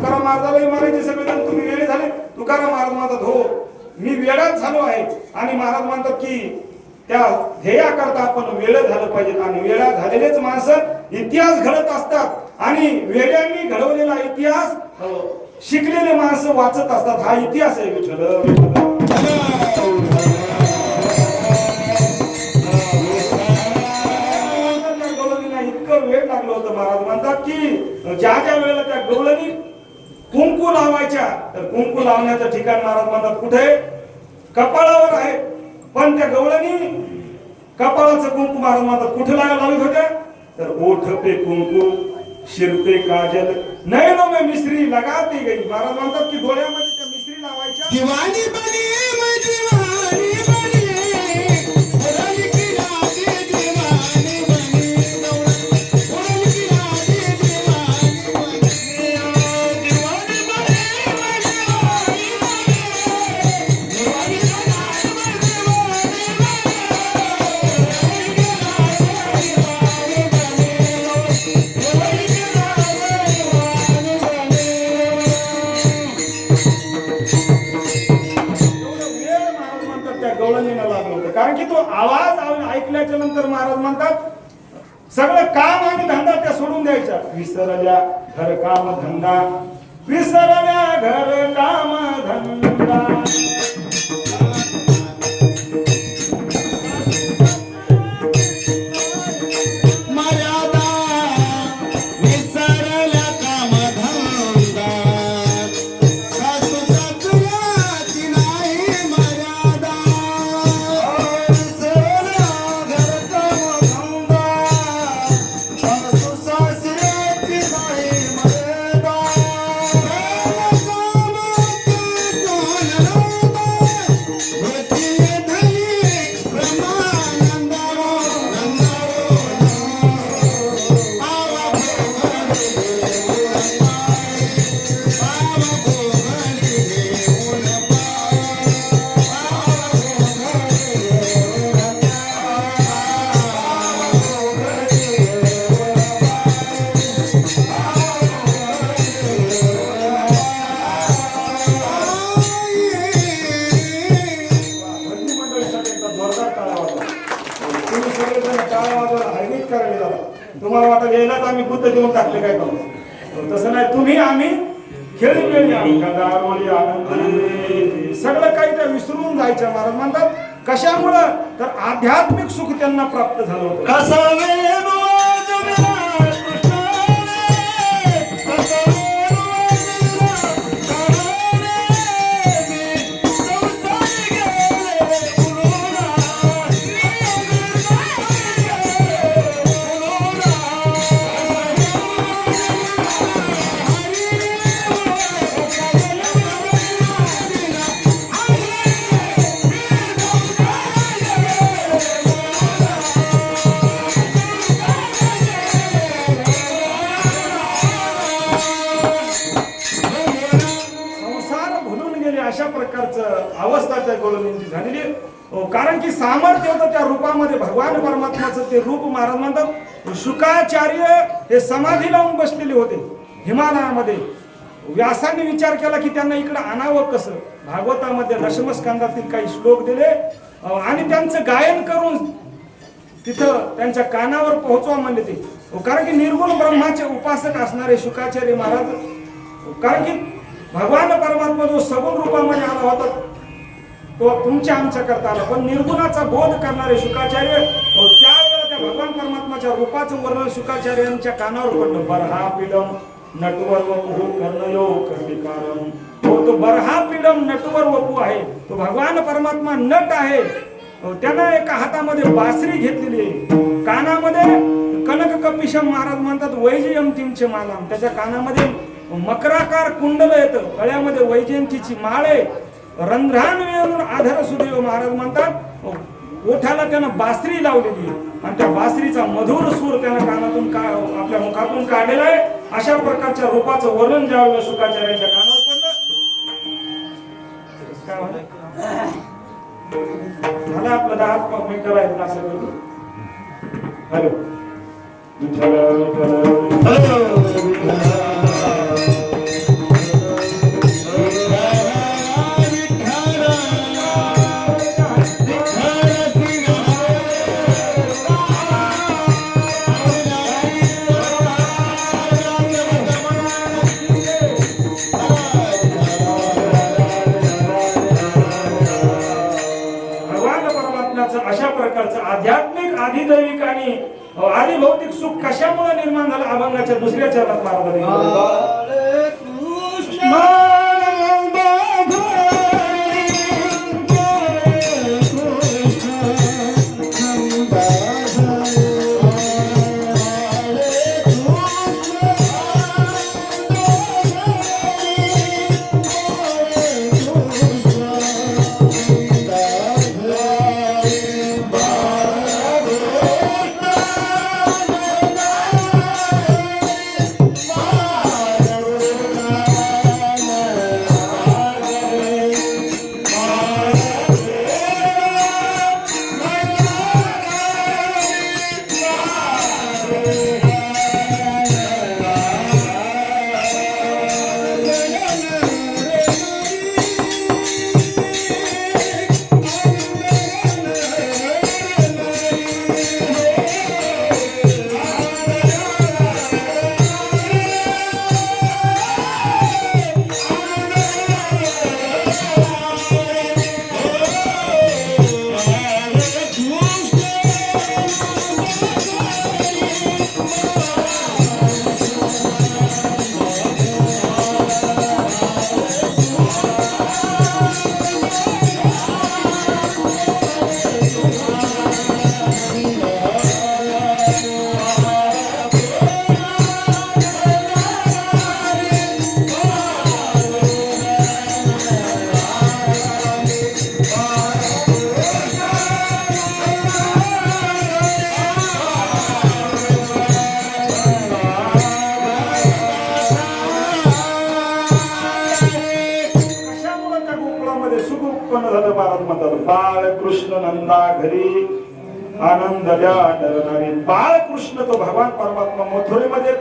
तुकाराम महाराजालाही म्हणायचे सगळेजण तुम्ही वेळे झाले. तुकाराम महाराज म्हणतात हो मी वेळाच झालो आहे. आणि महाराज म्हणतात की त्या ध्येयाकरता आपण वेळ झालं पाहिजे. आणि वेळा झालेलेच माणसं इतिहास घडत असतात. आणि वेळांनी घडवलेला इतिहास शिकलेले माणसं वाचत असतात. हा इतिहास आहे विठ्ठल. इतकं वेळ लागलं होतं. महाराज म्हणतात की ज्या ज्या वेळेला त्या गवळणी कुंकू लावायच्या तर कुंकू लावण्याचं ठिकाण महाराज म्हणतात कुठे कपाळावर आहे. पण त्या गवळणी कपाळाचं कुंकू महाराज म्हणतात कुठे लावित होत्या तर ओठ पे कुंकू सिर पे काजल नयनों में मिश्री लगाती गई. महाराज म्हणतात की डोळ्यामध्ये त्या मिश्री लावायच्या. दिवानी बनी मैं दिवानी बनी उड़न की राधे दिवानी बनी उड़न की राधे दिवानी बनी दिवानी बनी मैं दिवानी बनी दिवानी गवळणीला लागलं होतं. कारण की तो आवाज ऐकल्याच्या नंतर महाराज म्हणतात सगळं काम आणि धंदा त्या सोडून द्यायच्या. विसरल्या घर काम धंदा विसरल्या घर काम धंदा. मर्यादा विसरल्या काम धंदा सासू सासऱ्याची नाही मर्यादा विसरल्या घर काम धंदा सासू सासऱ्याची नाही मर्यादा तुम्हाला वाटत यायलाच आम्ही बुद्ध देऊन टाकले काय करू. तसं नाही तुम्ही आम्ही खेळी खेळी आनंद सगळं काही त्या विसरून जायचं. महाराज म्हणतात कशामुळं तर आध्यात्मिक सुख त्यांना प्राप्त झालं होतं. अशा प्रकारचं अवस्था त्या गवळणींची झालेली. कारण की सामर्थ्य होतं त्या रूपामध्ये भगवान परमात्माचं. ते रूप महाराज म्हणतात शुकाचार्य हे समाधी लावून बसलेले होते हिमालयामध्ये. व्यासाने विचार केला की त्यांना इकडे आणावं कसं. भागवतामध्ये दशमस्कंदातील काही श्लोक दिले आणि त्यांचं गायन करून तिथं त्यांच्या कानावर पोहोचवा म्हणले ते. कारण की निर्गुण ब्रह्माचे उपासक असणारे शुकाचार्य महाराज. कारण की भगवान परमात्मा जो सगुण रूपामध्ये आला होता तो तुमच्या आमच्या करता आला. पण निर्गुणाचा बोध करणारे शुकाचार्य त्यावेळेला त्या भगवान परमात्माच्या रूपाचं वर्णन शुकाचार्यांच्या कानावर पडलं. बरहा पीडम नटवर वपू कर्णयो कर्णिकारम. तो बरहा पीडम नटवर वपू आहे. तो भगवान परमात्मा नट आहे. त्यानं एका हातामध्ये बासरी घेतलेली आहे. कानामध्ये कनक कपिशम महाराज म्हणतात वैजयंतीचे माला. त्याच्या कानामध्ये मकराकार कुंडल येतं. गळ्यामध्ये वैजयंतीची माळ आहे. रंध्रान वेळून आधार सुदेव महाराज म्हणतात ओठाला त्यानं बासरी लावलेली आहे. आणि त्या बासरीचा मधुर सूर त्यानं कानातून आपल्या मुखातून काढलेला आहे. अशा प्रकारच्या रूपाचं वर्णन ज्यावेळेला शुकाचार्यांच्या कानावर पडलं काय झालं आपलं 10 मिनिटं राहील ना सगळं. हॅलो विठ्ठल विठ्ठल कशामुळे निर्माण झालं अभंगाच्या दुसऱ्या चरणात महाराजांनी बाळ कृष्ण नंदा घरी आनंद डरणारे बाळ कृष्ण तो भगवान परमात्मा मथुरेमध्ये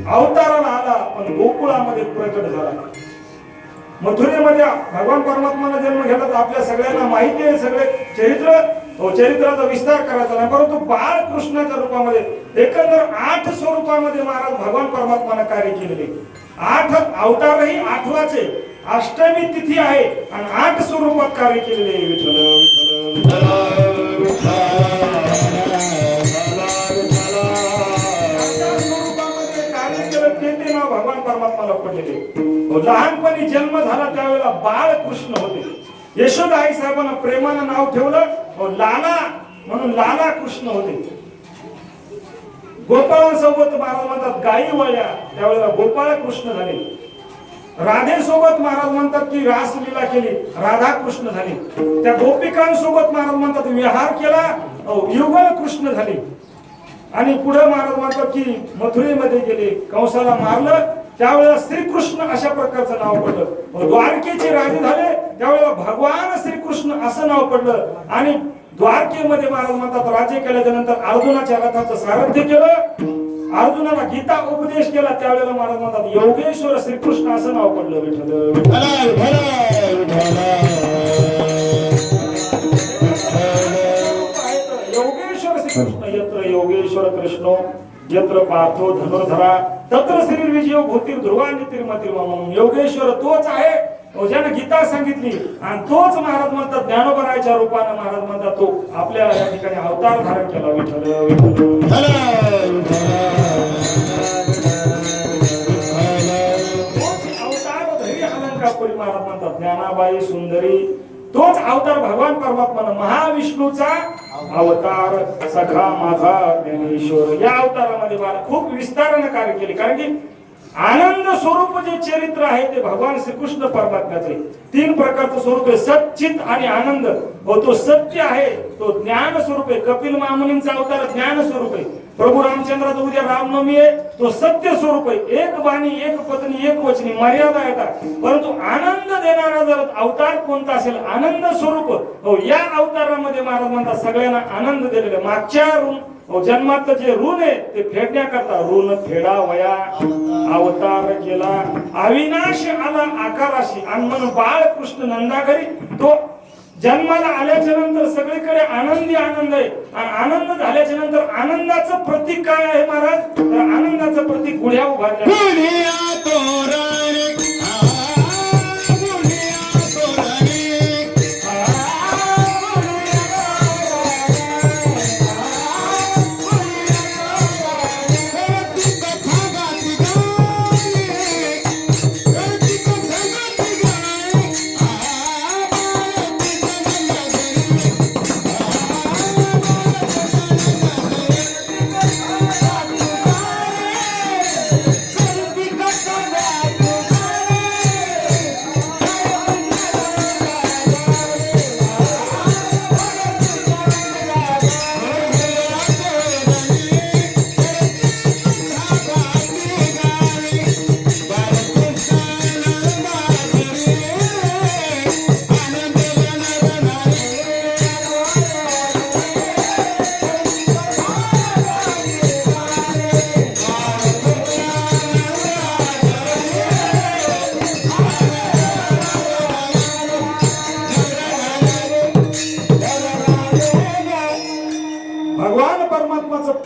अवताराला आला पण गोकुळामध्ये प्रकट झाला. मथुरेमध्ये भगवान परमात्माला जन्म घेतला तर आपल्या सगळ्यांना माहिती आहे सगळे चरित्राचा विस्तार करायचा नाही, परंतु बाळ कृष्णाच्या रूपामध्ये एकंदर 8 स्वरूपामध्ये महाराज भगवान परमात्माने कार्य केलेले. 8 अवतारही 8वाचे अष्टमी तिथी आहे आणि 8 स्वरूपात कार्य केलेले. विठ्ठल विठ्ठल कार्य केलं ते नाव भगवान परमात्माला पडलेले. लहानपणी जन्म झाला त्यावेळेला बाळ कृष्ण होते. यशोदा आई साहेबांना प्रेमानं नाव ठेवलं लाला म्हणून लाला कृष्ण होते. गोपाळांसोबत महाराज म्हणतात गायी वळल्या त्यावेळेला गोपाळ कृष्ण झाले. राधेसोबत महाराज म्हणतात की रासलीला केली राधा कृष्ण झाली. त्या गोपिकांसोबत महाराज म्हणतात विहार केला युगल कृष्ण झाले. आणि पुढे महाराज म्हणतात की मथुरेमध्ये गेले कंसाला मारलं त्यावेळेला श्रीकृष्ण अशा प्रकारचं नाव पडलं. द्वारकेचे राजे झाले त्यावेळेला भगवान श्रीकृष्ण असं नाव पडलं. आणि द्वारकेमध्ये महाराज म्हणतात राज्य केल्याच्या नंतर अर्जुनाच्या रथाचं सारथ्य केलं. अर्जुनाला गीता उपदेश केला त्यावेळेला महाराज म्हणतात योगेश्वर श्रीकृष्ण असं नाव पडलं. योगेश्वर श्रीकृष्ण यत्र योगेश्वर कृष्ण यत्र पार्थो धनुर्धरा तत्र श्री विजयो भूतीर ध्रुवानी तिरमतिर्मम. योगेश्वर तोच आहे ज्याने गीता सांगितली आणि तोच महाराज म्हणतात ज्ञानोबरायच्या रूपाने महाराज म्हणतात तो आपल्या या ठिकाणी अवतार धारण केला. विठ्ठल अवतार धैर्य अलंकापुरी महाराज म्हणतात ज्ञानाबाई सुंदरी तोच अवतार भगवान परमात्मानं महाविष्णूचा अवतार सखा माझा ज्ञानेश्वर या अवतारामध्ये खूप विस्ताराने कार्य केले. कारण की आनंद स्वरूप जे चरित्र आहे ते भगवान श्रीकृष्ण परमात्म्याचे 3 प्रकारचं स्वरूप आहे. सच्चित आणि आनंद तो सत्य आहे तो ज्ञान स्वरूप आहे. कपिल महामुनींचा अवतार ज्ञान स्वरूप आहे. प्रभू रामचंद्राचा उद्या रामनवमी आहे तो सत्य स्वरूप आहे. एक बाणी एक पत्नी एक वचनी मर्यादा येतात. परंतु आनंद देणारा जर अवतार कोणता असेल आनंद स्वरूप या अवतारामध्ये महाराज म्हणतात सगळ्यांना आनंद दिलेला. मागच्या जन्मात जे ऋण आहे ते फेडण्याकरता ऋण फेडा वया अवतार केला. अविनाश आला आकाराशी आणि म्हणून बाळ कृष्ण नंदाघरी तो जन्माला आल्याच्या नंतर सगळीकडे आनंदी आनंद आहे. आणि आनंद झाल्याच्या नंतर आनंदाचं प्रतीक काय आहे महाराज तर आनंदाचं प्रतीक गुढ्या उभारल्या.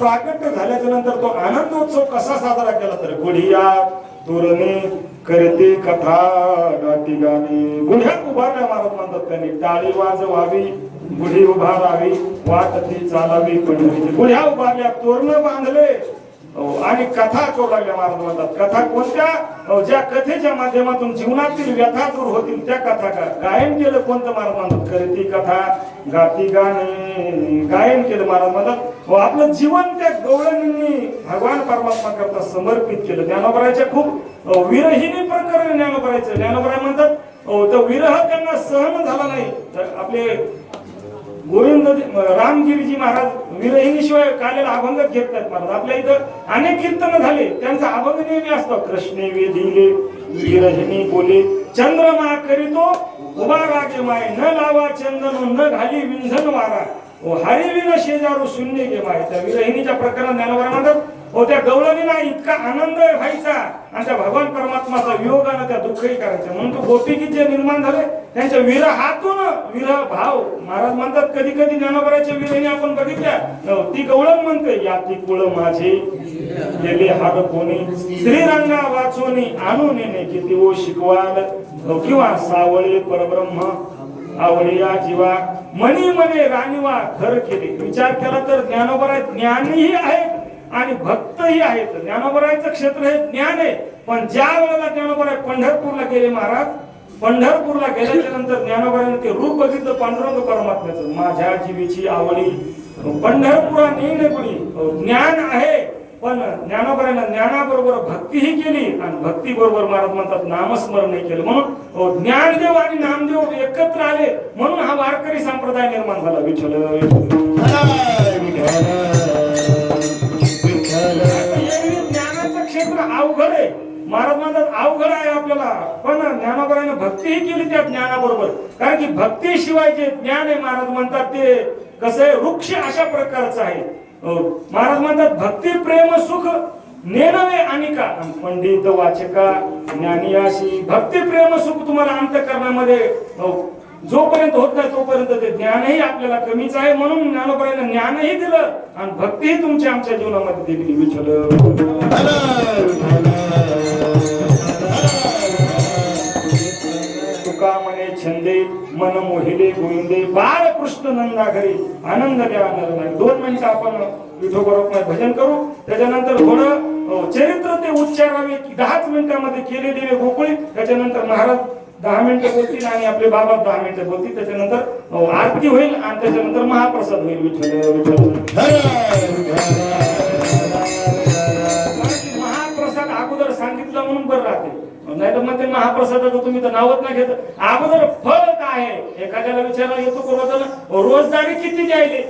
प्राकट्य झाल्याच्या नंतर तो आनंदोत्सव कसा साजरा केला तर गुढिया तोरणे करते कथा गाती गाणी. गुढ्या उभारल्या महाराज म्हणतात त्यांनी, टाळी वाजवावी गुढी उभारावी वाट ती चालावी पंढरीची. गुढ्या उभारल्या, तोरण बांधले आणि कथा करू लागल्या महाराज म्हणतात. कथा कोणत्या? ज्या कथेच्या माध्यमातून जीवनातील व्यथा दूर होतील त्या कथा गायन केलं. कोणतं महाराज म्हणतात? करती कथा गाती गाणे गायन केलं महाराज म्हणतात. आपलं जीवन त्या गवळणींनी भगवान परमात्मा करता समर्पित केलं. ज्ञानोबरायच्या खूप विरहिणी प्रकरण ज्ञानोबरायचं. ज्ञानोबराय म्हणतात तो विरह त्यांना सहन झाला नाही. तर आपले गोविंद रामगिरीजी महाराज विरहिणीशिवाय कालेला अभंग घेत नाहीत महाराज. आपल्या इथं अनेक कीर्तन झाले, त्यांचा अभंग नेहमी असतो. कृष्णे वेधिले विरहिणी बोले चंद्रमा करीतो उभा रागे माय, न लावा चंदन न घाली विंझन वारा, हरिविन शेजारू शून्य गे माय. त्या विरहिणीच्या प्रकरणात ज्ञानोबा म्हणतात त्या गवळणीला इतका आनंद व्हायचा आणि त्या भगवान परमात्माचा वियोगानं त्या दुःखही करायचं. म्हणून तो गोपीगीत जे निर्माण झाले त्यांच्या विरहातून विरह भाव. महाराज म्हणतात कधी कधी ज्ञानोबराच्या विरहिणी आपण बघितल्या, ती गवळण म्हणते या ती कुळ माझे गेले हाड कोणी, श्रीरंगा वाचोनी आणू नेणे किती ओ शिकवाल, किंवा सावळे परब्रह्म आवडिया जीवा मनी मने राणीवा घर केले. विचार केला तर ज्ञानोबराय ज्ञानीही आहेत आणि भक्तही आहेत. ज्ञानोबरायचं क्षेत्र हे ज्ञान आहे. पण ज्या वेळेला ज्ञानोबराय पंढरपूरला गेले महाराज, पंढरपूरला गेल्याच्या नंतर ज्ञानोबरायने ते रूप बघितलं पांडुरंग परमात्म्याचं. माझ्या जीवीची आवडी पंढरपुरा नेईन कुणी. ज्ञान आहे पण ज्ञानोबरायनं ज्ञानाबरोबर भक्तीही केली आणि भक्ती बरोबर महाराज म्हणतात नामस्मरणही केलं. म्हणून ज्ञानदेव आणि नामदेव एकत्र आले म्हणून हा वारकरी संप्रदाय निर्माण झाला. विठ्ठल ज्ञानाचं क्षेत्र अवघड आहे महाराज म्हणतात. अवघड आहे आपल्याला, पण ज्ञानोबरायनं भक्तीही केली त्या ज्ञानाबरोबर. कारण की भक्तीशिवाय जे ज्ञान आहे महाराज म्हणतात ते कसं आहे, वृक्ष अशा प्रकारचं आहे. महाराज म्हणतात भक्ती प्रेम सुख नेनवे अनिका, पंडित वाचका ज्ञानियाशी. भक्ती प्रेम सुख तुम्हाला अंतःकरणामध्ये जोपर्यंत होत नाही तोपर्यंत ते ज्ञानही आपल्याला कमीच आहे. म्हणून ज्ञानोबरायनं ज्ञानही दिलं आणि भक्तीही तुमच्या आमच्या जीवनामध्ये दिली. विठ्ठल तुका म्हणे छंदे मन मोहिले गोविंदे, बाळ कृष्ण नंदा घरी आनंद द्या नाही. 2 मिनिटं आपण विठोबरोबर भजन करू, त्याच्यानंतर थोडं चरित्र ते उच्चारावे. 10 मिनिटांमध्ये केले देवे गोकुळी. त्याच्यानंतर महाराज 10 मिनिटं बोलतील आणि आपले बाबा 10 मिनिटं बोलतील. त्याच्यानंतर आरती होईल आणि त्याच्यानंतर महाप्रसाद होईल. महाप्रसाद अगोदर सांगितलं म्हणून बरं राहते. नाही तर म्हणते महाप्रसादाचं तुम्ही तर नावच नाही घेत. अगोदर फळ काय आहे एखाद्याला विचारायला येतो कोणाला रोजदारी किती द्यायले,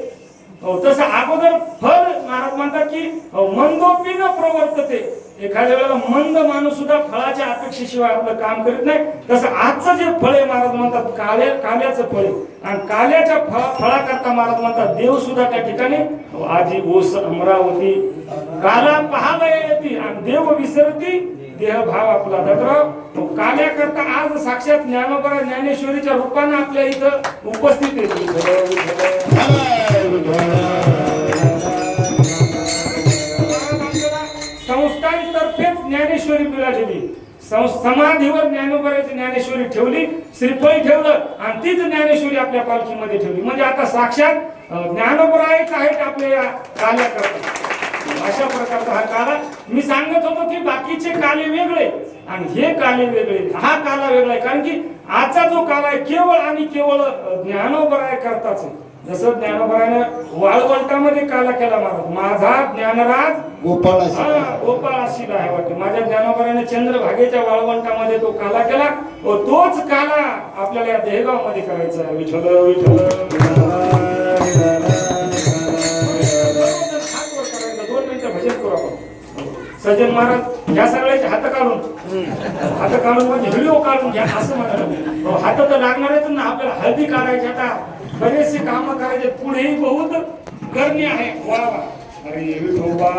तसं अगोदर फळ महाराज म्हणतात की मंदोपी न प्रवर्तते. एखाद्या वेळेला मंद माणूस सुद्धा फळाच्या अपेक्षेशिवाय आपलं काम करीत नाही. तसं आजचं जे फळ आहे महाराज म्हणतात काल्याचं फळ आहे. आणि काल्याच्या फळाकरता महाराज म्हणतात देव सुद्धा त्या ठिकाणी आजी ओस अमरावती काला पाहायला येते आणि देव विसरती देह भाव आपला दगराव. काल्या करता आज साक्षात ज्ञानोबराय ज्ञानेश्वरीच्या रूपाने आपल्या इथं उपस्थित आहे. संस्थांतर्फेच ज्ञानेश्वरी मिळालेली. समाधीवर ज्ञानोबरायची ज्ञानेश्वरी ठेवली, श्रीफळ ठेवलं आणि तीच ज्ञानेश्वरी आपल्या पालखीमध्ये ठेवली. म्हणजे आता साक्षात ज्ञानोबरायच आहेत आपल्या काल्या करता. अशा प्रकारचा हा काला. मी सांगत होतो की बाकीचे काले वेगळे आणि हे काले वेगळे. हा काला वेगळा आहे कारण की आजचा जो काला आहे केवळ आणि केवळ ज्ञानोबराय करताच आहे. जसं ज्ञानोबरायनं वाळवंटामध्ये काला केला महाराज, माझा ज्ञानराज गोपाळाशी आहे वाटते. माझ्या ज्ञानोबरायने चंद्रभागेच्या वाळवंटामध्ये तो काला केला व तोच काला आपल्याला या देहगाव मध्ये करायचा आहे. विठ्ठल विठ्ठल. 2 मिनिटं भजन करू आपण. सज्जन महाराज या सगळ्याचे हात काढून म्हणजे व्हिडिओ काढून घ्या असं म्हणाल. हात तर लागणारच ना आपल्याला. हळदी काढायची, आता बरेचसे काम करायचे, पुढेही बहुत करणे आहे. वा वा. अरे विठोबा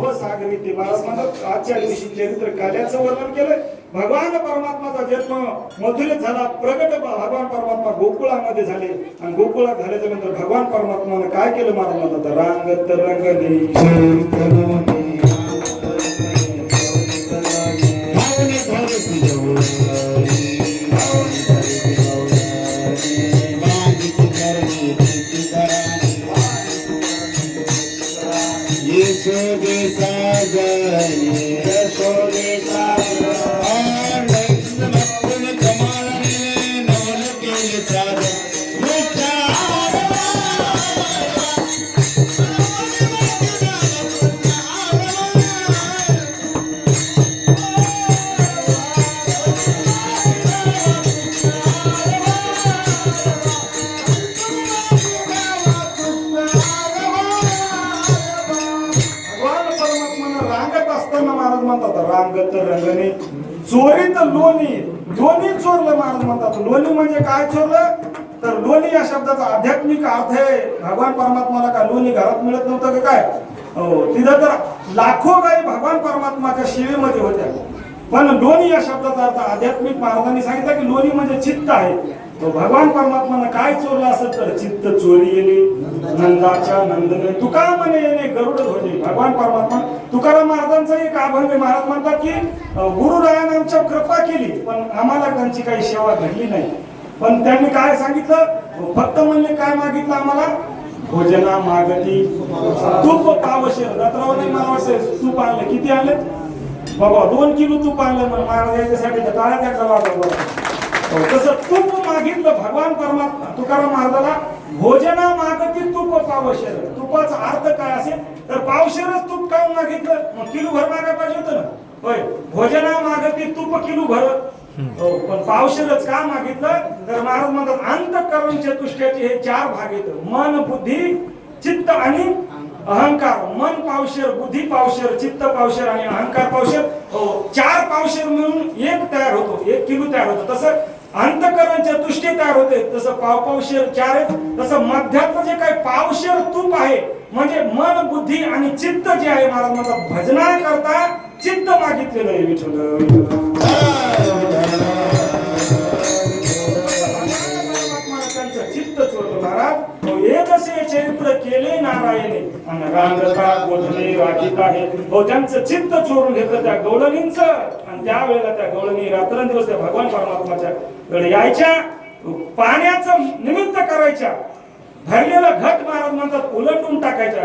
भवसागरी ते महाराज म्हणतात आजच्या दिवशी चरित्र कार्याचं वर्णन केलंय. भगवान परमात्माचा जन्म मथुरेत झाला, प्रगट भगवान परमात्मा गोकुळामध्ये झाले आणि गोकुळात झाल्याच्या नंतर भगवान परमात्माने काय केलं महाराज म्हणतात रांगत रंगने यशोदे साजने यशोदे साजन कमालने नवल केले साजन रांगत रंगणे चोरीत लोणी लोणी चोरलं महाराज म्हणतात. लोणी म्हणजे काय चोरलं तर लोणी या शब्दाचा आध्यात्मिक अर्थ आहे. भगवान परमात्माला काय लोणी घरात मिळत नव्हतं का काय? हो, तिथं तर लाखो गायी भगवान परमात्माच्या सेवेमध्ये होत्या. पण लोणी या शब्दाचा अर्थ आध्यात्मिक महाराजांनी सांगितलं की लोणी म्हणजे चित्त आहे. तो भगवान परमात्मानं काय चोरलं असेल तर चित्त चोरी गेली नंदाच्या नंदने तुका म्हणे येणे गरुड ध्वजे. भगवान परमात्मा तुकाराम महाराजांचा एक अभंग महाराज म्हणतात की गुरुरायाने आमच्या कृपा केली पण आम्हाला त्यांची काही सेवा घडली नाही. पण त्यांनी काय सांगितलं फक्त म्हणले काय मागितलं आम्हाला भोजना मागती तूप पावशेर दत्रावर नाही मला वाटतं तूप आणलं किती आणले बाबा 2 किलो तूप आणलं मग महाराज याच्यासाठी टाळ्या त्याचा वाटत तसं तूप मागितलं भगवान परमात्मा तुकाराम महाराजाला भोजना मागती तूप पावशेर. तुपाचा अर्थ काय असेल तर पावशेरच तूप काय मागितलं मग किलो भर मागायला पाहिजे होतं ना. होय भोजना मागती तूप किलो भर पण पावशेरच का मागितलं तर महाराज म्हणतात अंतःकरण चतुष्टयाचे हे 4 भाग आहेत मन बुद्धी चित्त आणि अहंकार. मन पावशेर बुद्धी पावशेर चित्त पावशेर आणि अहंकार पावशेर 4 पावशेर मिळून 1 तयार होतो 1 किलो तयार होतो. तसं अंतःकरण चतुष्टय तयार होते तसं पावशेर 4 आहेत. तसं मध्यातलं जे काही पावशेर तूप आहे म्हणजे मन बुद्धी आणि चित्त जे आहे महाराज म्हणतात भजना करता चित्त मागितलेलं आहे विठ्ठल. चित्त चोरलं महाराज एकसे चरित्र केले नारायणे आणि रांगता गोधने राखीत आहे. त्यांचं चित्त चोरून घेतलं त्या गवळणींच आणि त्यावेळेला त्या गवळणी रात्रंदिवस त्या भगवान परमात्माच्या कडे यायच्या पाण्याचं निमित्त करायच्या. भरलेला घट महाराज म्हणतात उलटून टाकायच्या.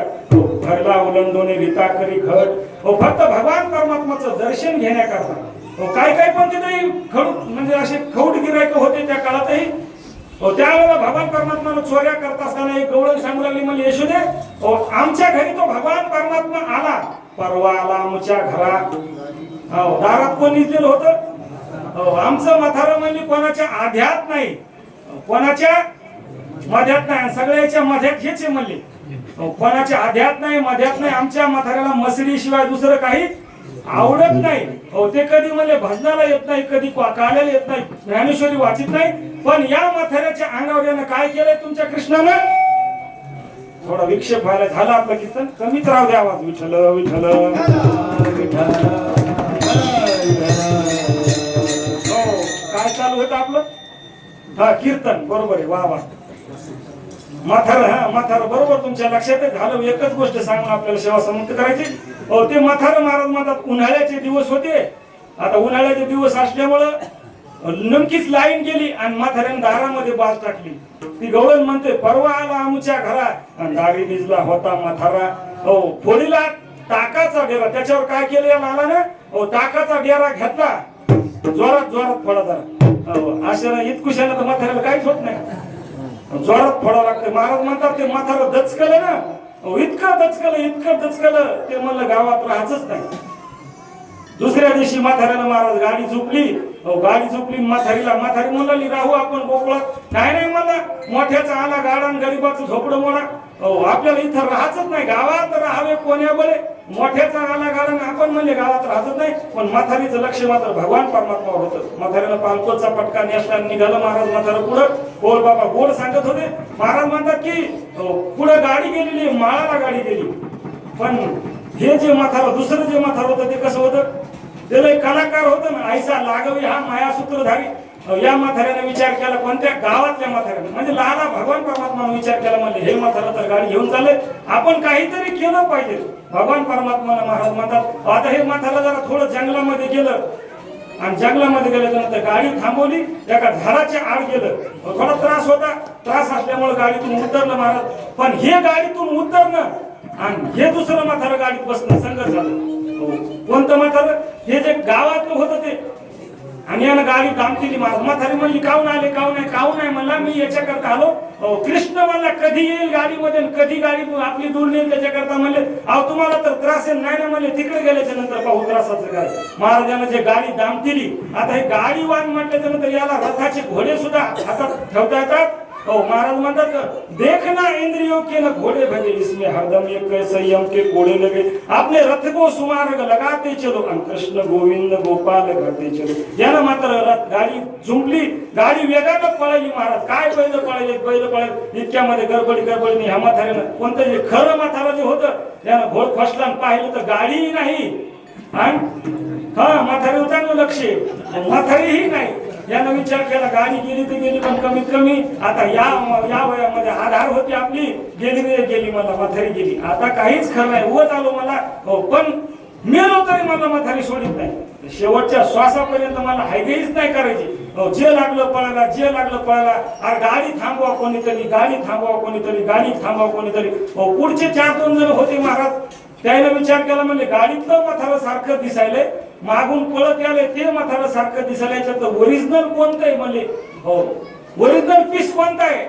भरला उलंडोने रीता करी घट फक्त भगवान परमात्माचं दर्शन घेण्याकरता. काय काय पण तिथे खडू म्हणजे असे खौड गिरायक होते त्या काळातही. त्यावेळेला भगवान परमात्मानं चोऱ्या करत असताना एक गवळण सांगू लागली म्हणजे यशोदे आमच्या घरी तो भगवान परमात्मा आला परवा आला आमच्या घरात. दारात कोण निजलेलं होतं आमचं मथारं म्हणजे कोणाच्या आध्यात नाही कोणाच्या मध्यात नाही सगळ्याच्या मध्यात हेच म्हणले कोणाच्या आध्यात नाही मध्यात नाही. आमच्या म्हाताऱ्याला मसरी शिवाय दुसरं काही आवडत नाही. ते कधी म्हणले भजनाला येत नाही कधी काल्याला येत नाही ज्ञानेश्वरी वाचित नाही. पण या म्हाताऱ्याच्या अंगावर यानं काय केलंय तुमच्या कृष्णानं थोडा विक्षेप व्हायला झाला. आपलं कीर्तन कमीच राहू द्या आवाज विठ्ठल विठ्ठल काय चालू होतं आपलं कीर्तन बरोबर आहे वा वा म्हातार बरोबर तुमच्या लक्षात झालं. एकच गोष्ट सांगून आपल्याला सेवा समाप्त करायची. ते म्हातार महाराज म्हणतात उन्हाळ्याचे दिवस होते. आता उन्हाळ्याचे दिवस असल्यामुळं नमकीच लाईन गेली आणि म्हाताऱ्याने दारामध्ये बाज टाकली. ती गवळण म्हणते परवा आला आमच्या घरात आणि दारी निजला होता म्हातारा. फोडीला टाकाचा डेरा त्याच्यावर काय केलं या लालानं टाकाचा डेरा घेतला जोरात जोरात फोडा जरा अशा इतकुशाला तर म्हाताऱ्याला काहीच होत नाही जोरात फोडावं लागतं. महाराज म्हणतात ते म्हातारं दचकलं ना इतकं दचकलं ते म्हणलं गावात राहायचंच नाही. दुसऱ्या दिवशी म्हाताऱ्याला महाराज गाडी झोपली म्हातारी म्हणाली राहू आपण गोकुळात. नाही म्हणला मोठ्याचा आला गाडा आणि गरीबाचं झोपडं मोडा. आपल्याला इथं राहायचंच नाही गावात राहावे कोण्या बळे. मोठ्याचा आला गाडा आपण म्हणले गावात राहतच नाही. पण म्हातारीचं लक्ष मात्र भगवान परमात्मावर होतं. म्हाताऱ्याला पालकोचा पटका नेसला निघालं महाराज म्हातारा पुढं बोल बाबा गोड सांगत होते. महाराज म्हणतात की पुढे गाडी गेलेली माळाला गाडी गेली पण हे जे म्हातारं दुसरं जे म्हातारं होतं ते कसं होतं, त्याला एक कलाकार होतं ना, ऐसा लागवी हा माया सूत्रधारी. या म्हाताऱ्याने विचार केला, कोणत्या गावातल्या म्हाताऱ्याने, म्हणजे लहान भगवान परमात्माने विचार केला, म्हणजे हे म्हातारं तर गाडी घेऊन चाललंय, आपण काहीतरी केलं पाहिजे. भगवान परमात्माने महाराज म्हणतात, आता हे म्हातारं जरा थोडं जंगलामध्ये गेलं आणि जंगलामध्ये गेल्यानंतर गाडी थांबवली, एका झाडाच्या आड गेलं. थोडा त्रास होता, त्रास असल्यामुळे गाडीतून उतरलं महाराज. पण हे गाडीतून उतरणं आणि हे दुसरं म्हातारं गाडीत बसणं संघर्ष झालं. कोणतं म्हातारं, हे जे गावातलं होतं ते, आणि यानं गाडी दामतेली. म्हातारी म्हणली, काहून आले, काहून नाही, काहून नाही म्हणला, मी याच्याकरता आलो. कृष्ण म्हणला कधी येईल गाडीमध्ये, कधी गाडी आपली दूर नेईल त्याच्याकरता. म्हणले, अहो तुम्हाला तर त्रास आहे. नाही ना म्हणले, तिकडे गेल्याच्या नंतर पाहू त्रासाचं काय. महाराजांना जे गाडी दामतेली, आता हे गाडी वाहन म्हटल्याच्या नंतर याला रथाचे घोडे सुद्धा हातात ठेवता येतात. महाराज म्हणतात, देखना इंद्रियों के न घोड़े भगे, इसमें हरदम एक संयम के कोड़े लगे. आपले रथ को सुमार्ग लगाते चलो, आणि कृष्ण गोविंद गोपाल करते चलो. यानं मात्र गाडी जुंपली, गाडी वेगानं पळाली. महाराज काय बैल पळाले इतक्यामध्ये गडबडीने ह्या म्हाताऱ्यानं, कोणतं जे खरं म्हातारं जे होतं त्यानं घोड फसला आणि पाहिलं तर गाडीही नाही आणि म्हातारी चांगलं लक्ष, म्हातारीही नाही. यानं विचार केला, गाडी गेली तर गेली, पण कमीत कमी आता या वयामध्ये आधार होती आपली, गेली मला म्हातारी गेली. आता काहीच खरं नाही, उगाच आलो मला, पण मेलो तरी मला म्हातारी सोडित नाही. शेवटच्या श्वासापर्यंत मला हायगेच नाही करायची. जे लागलं पळायला. अरे गाडी थांबवा कोणीतरी, गाडी थांबवा कोणीतरी. पुढचे 4-2 जण होते महाराज. त्याने विचार केला, म्हणजे गाडीतलं म्हातारं सारखं दिसायलंय, मागून पळत आले ते म्हातारं सारखं दिसायला, याच्यात ओरिजिनल कोणतं आहे म्हणले. ओरिजिनल पीस कोणता आहे,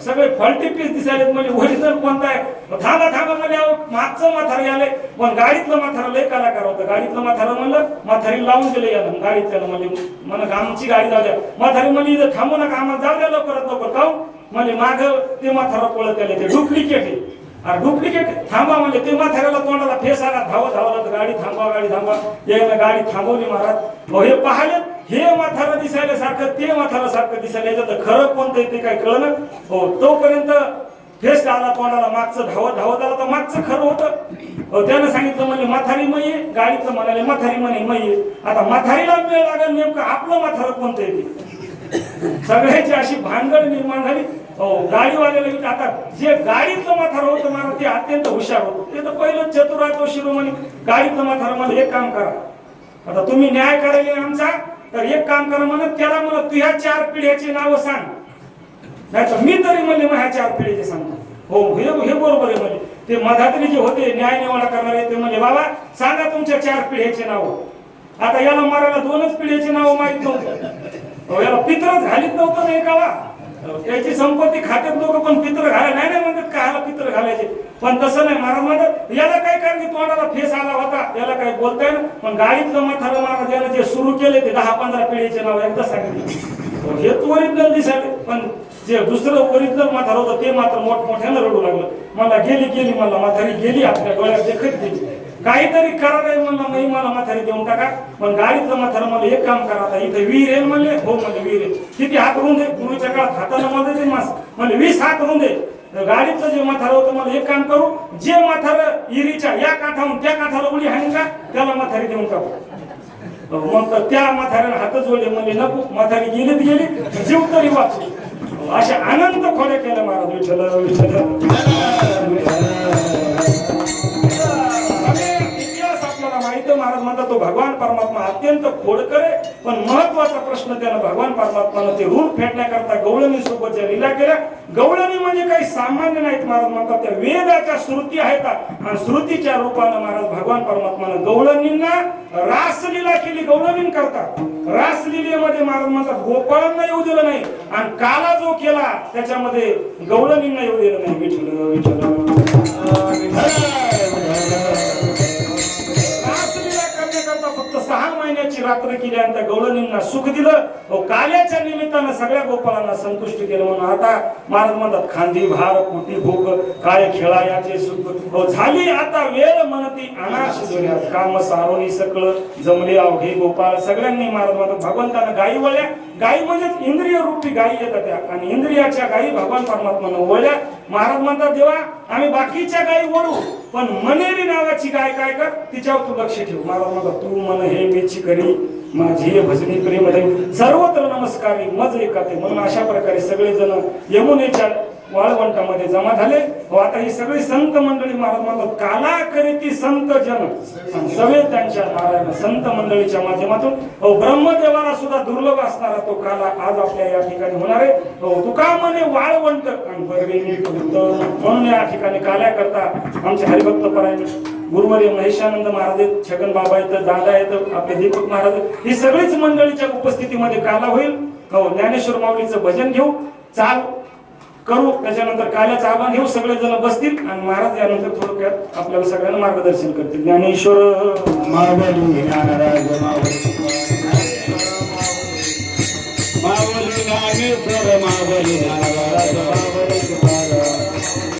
सगळे फॉल्टी पीस दिसायले, म्हणजे ओरिजिनल कोणता आहे. थांबा म्हणजे मागचं म्हातारं आले, पण गाडीतलं म्हातारं लय कलाकार होतं. गाडीतलं म्हातारं म्हणलं, म्हातारी लावून दिलं यानं गाडीत, त्याला म्हणजे आमची गाडी जाऊ द्या. म्हातारी म्हणजे इथं थांबू नका, आम्हाला जाऊ द्या लवकर. काहून म्हणजे माग ते म्हातारं पळत आले, ते डुप्लिकेट आहे. डुप्लिकेट थांबा म्हणजे ते म्हाताऱ्याला तोंडाला फेस आला, धावत गाडी थांबवा. यानं गाडी थांबवली महाराज. हे पाहिले, हे म्हातारं दिसायला सारखं, ते म्हातारं सारखं दिसायला, याच्यात खरं कोणतं ते काय कळलं. तोपर्यंत फेस आला तोंडाला, मागचं धावत आला, तर मागचं खरं होतं. त्यानं सांगितलं, म्हणजे म्हातारी मये, गाडीतलं म्हणाले म्हातारी म्हणे मये. आता म्हातारीला वेळ लागेल, नेमकं आपलं म्हातारं कोणतं ते. सगळ्याची अशी भानगड निर्माण झाली. गाडीवाल्याला आता जे गाडीतलं म्हातारं होतं मला, ते अत्यंत हुशार होतं. ते तर पहिलं चतुरातो शिरोमणी. गाडीतलं म्हातारं मला, एक काम करा, आता तुम्ही न्याय करायला आमचा, तर एक काम करा म्हणत, त्याला म्हणत तुझ्या 4 पिढ्याची नावं सांग, नाही तर मी तरी म्हणले माझ्या 4 पिढीचे सांगतो. हे बरोबर आहे म्हणजे. ते मधातरी जे होते न्याय निवाडा करणारे, ते म्हणजे बाबा सांगा तुमच्या 4 पिढ्याचे नाव. आता याला मारायला 2च पिढ्याचे नाव माहित नव्हतं. याला पित्र घालीत नव्हतं नाही का, त्याची संपत्ती खात्यात लोक, पण पित्र घालाय नाही म्हणतात, काय पित्र घालायचे. पण तसं नाही, महाराज म्हणतात याला काय कारण की तोंडाला फेस आला होता, याला काय बोलताय ना. पण गाडीतलं म्हातारं महाराज याला जे सुरू केले ते 10-15 पिढीचे नाव एकदा सांगितले. हे ओरिजिनल दिसायले, पण जे दुसरं ओरिजिनल म्हातारं होतं ते मात्र मोठमोठ्यानं रडू लागलं. मला गेली मला म्हातारी गेली, आपल्या डोळ्यात देखत गेली. काहीतरी करा नाही म्हणलं, मला म्हातारी देऊन टाका. पण गाडीतलं म्हातारं मला, एक काम करा, आता इथे विहीर आहे म्हणले. हो म्हणजे विहीर आहे, किती हात होऊन दे. पूर्वीच्या काळात हाताला मध्ये मास म्हणजे 20 हात होऊन दे. गाडीतलं जे म्हातारं होतं, मला एक काम करू, जे म्हातारं विहिरीच्या या काठाहून त्या काठाला उडी हाणीन का, त्याला म्हातारी देऊन टाकू. मग त्या म्हाताऱ्याला हात जोडले, म्हणजे नको, म्हातारी गेली, जीव तरी वाचली. अशा अनंत खोड्या केल्या महाराज. विठ्ठल महाराज म्हणतात, तो भगवान परमात्मा अत्यंत खोडकर आहे. पण महत्वाचा प्रश्न त्यानं भगवान परमात्मानं ते ऋण फेडण्याकरता गवळणी सोबत ज्या लीला केल्या. गवळणी म्हणजे काही सामान्य नाहीत महाराज म्हणतात, त्या वेदाच्या श्रुती आहेत. आणि श्रुतीच्या रूपानं महाराज भगवान परमात्मानं गवळणींना रासलीला केली. गवळणी करतात रासलीलेमध्ये महाराज म्हणतात गोपाळांना येऊ दिलं नाही, आणि काला जो केला त्याच्यामध्ये गवळणींना येऊ दिलं नाही. विठ्ठल फक्त 6 महिने महिन्याची रात्र केली आणि त्या गवळणींना सुख दिलं. काल्याच्या निमित्तानं सगळ्या गोपालांना संतुष्ट केलं. म्हणून आता महाराज म्हणतात, खांदी भार पोटी भूक काय खेळा याचे सुख झाली आता वेळ म्हणती अनाश दुनियात काम सारोनी सकळ जमले अवघे गोपाल. सगळ्यांनी महाराज म्हणतात भगवंतानं गायी वळल्या. गायी म्हणजेच इंद्रिय रूपी गायी येतात त्या आणि इंद्रियाच्या गायी भगवान परमात्मानं वळल्या. महाराज म्हणतात देवा आम्ही बाकीच्या गायी वळू पण मनेरी नावाची गाय काय कर तिच्यावर तू लक्ष ठेव. महाराज म्हणतात तू मन हे मीची करी माझी भजनी प्रेम सर्वत्र नमस्कारी मज एकाते. म्हणून अशा प्रकारे सगळेजण यमुनेच्या वाळवंटामध्ये जमा झाले. आता ही सगळी संत मंडळी महाराज म्हणतात काला करीती संत जन सवे त्यांच्या नारायण. संत मंडळीच्या माध्यमातून ब्रह्मदेवाला सुद्धा दुर्लभ असणारा तो काला आज आपल्या या ठिकाणी होणार आहे. तुका म्हणे वाळवंट आणि म्हणून या ठिकाणी काल्या करता आमचे हरिभक्त परायण गुरुवर्य महेशानंद महाराज आहेत, छगन बाबा येतं, दादा येतं, आपले दीपक महाराज, ही सगळीच मंडळीच्या उपस्थितीमध्ये काला होईल. ज्ञानेश्वर माऊलीचं भजन घेऊ, चाल करू, त्याच्यानंतर काल्याचं आव्हान घेऊ, सगळे जण बसतील आणि महाराज यानंतर थोडक्यात आपल्याला सगळ्यांना मार्गदर्शन करतील. ज्ञानेश्वर मावली ज्ञानराज मावली ज्ञानेश्वर मावली